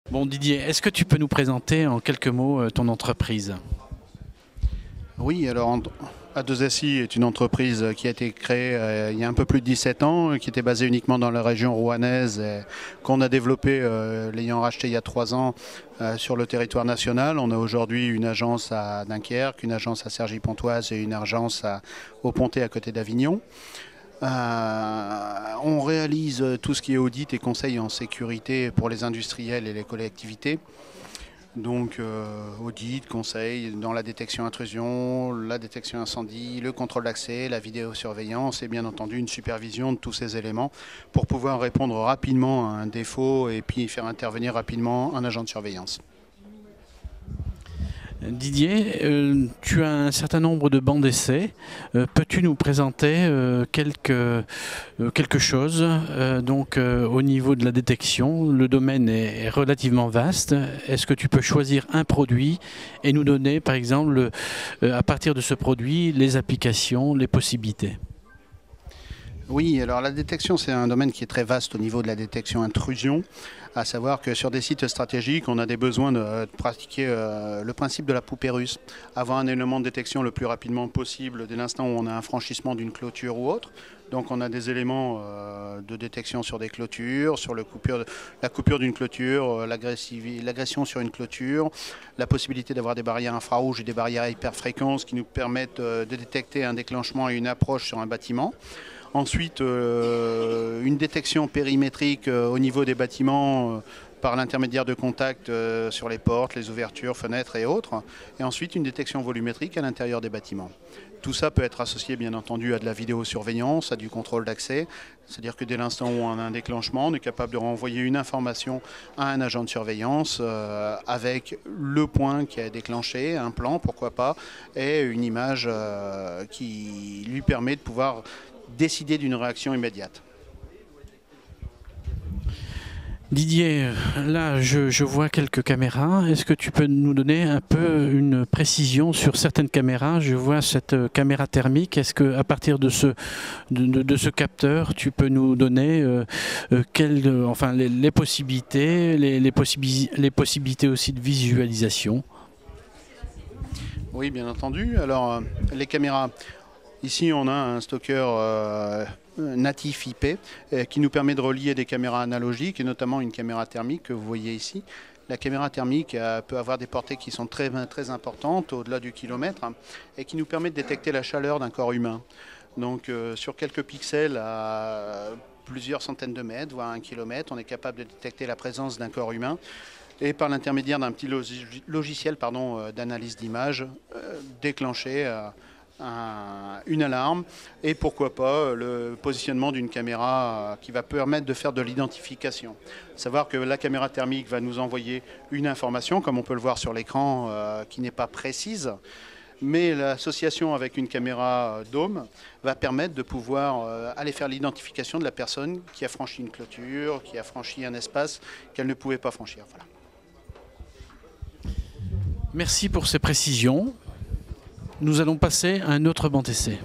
Bon Didier, est-ce que tu peux nous présenter en quelques mots ton entreprise? Oui, alors A2SI est une entreprise qui a été créée il y a un peu plus de 17 ans, qui était basée uniquement dans la région rouennaise, et qu'on a développée, l'ayant racheté il y a 3 ans, sur le territoire national. On a aujourd'hui une agence à Dunkerque, une agence à Cergy-Pontoise et une agence au Pontet à côté d'Avignon. On réalise tout ce qui est audit et conseil en sécurité pour les industriels et les collectivités. Donc audit, conseil dans la détection intrusion, la détection incendie, le contrôle d'accès, la vidéosurveillance et bien entendu une supervision de tous ces éléments pour pouvoir répondre rapidement à un défaut et puis faire intervenir rapidement un agent de surveillance. Didier, tu as un certain nombre de bancs d'essai. Peux-tu nous présenter quelque chose au niveau de la détection? Le domaine est relativement vaste. Est-ce que tu peux choisir un produit et nous donner, par exemple, à partir de ce produit, les applications, les possibilités? Oui, alors la détection, c'est un domaine qui est très vaste au niveau de la détection intrusion, à savoir que sur des sites stratégiques, on a des besoins de pratiquer le principe de la poupée russe, avoir un élément de détection le plus rapidement possible dès l'instant où on a un franchissement d'une clôture ou autre. Donc on a des éléments de détection sur des clôtures, sur la coupure d'une clôture, l'agression sur une clôture, la possibilité d'avoir des barrières infrarouges et des barrières à hyperfréquence qui nous permettent de détecter un déclenchement et une approche sur un bâtiment. Ensuite, une détection périmétrique au niveau des bâtiments par l'intermédiaire de contacts sur les portes, les ouvertures, fenêtres et autres. Et ensuite, une détection volumétrique à l'intérieur des bâtiments. Tout ça peut être associé, bien entendu, à de la vidéosurveillance, à du contrôle d'accès. C'est-à-dire que dès l'instant où on a un déclenchement, on est capable de renvoyer une information à un agent de surveillance avec le point qui a déclenché, un plan, pourquoi pas, et une image qui lui permet de pouvoir décider d'une réaction immédiate. Didier, là je vois quelques caméras. Est-ce que tu peux nous donner un peu une précision sur certaines caméras? Je vois cette caméra thermique. Est-ce qu'à partir de ce capteur, tu peux nous donner les possibilités, les possibilités aussi de visualisation? Oui, bien entendu. Alors, les caméras, ici on a un stocker natif IP qui nous permet de relier des caméras analogiques et notamment une caméra thermique que vous voyez ici. La caméra thermique peut avoir des portées qui sont très, très importantes, au-delà du kilomètre, et qui nous permet de détecter la chaleur d'un corps humain. Donc sur quelques pixels à plusieurs centaines de mètres, voire 1 kilomètre, on est capable de détecter la présence d'un corps humain. Et par l'intermédiaire d'un petit logiciel d'analyse d'image, déclencher une alarme et pourquoi pas le positionnement d'une caméra qui va permettre de faire de l'identification. Savoir que la caméra thermique va nous envoyer une information, comme on peut le voir sur l'écran, qui n'est pas précise, mais l'association avec une caméra dôme va permettre de pouvoir aller faire l'identification de la personne qui a franchi une clôture, qui a franchi un espace qu'elle ne pouvait pas franchir. Voilà. Merci pour ces précisions. Nous allons passer à un autre banc d'essai.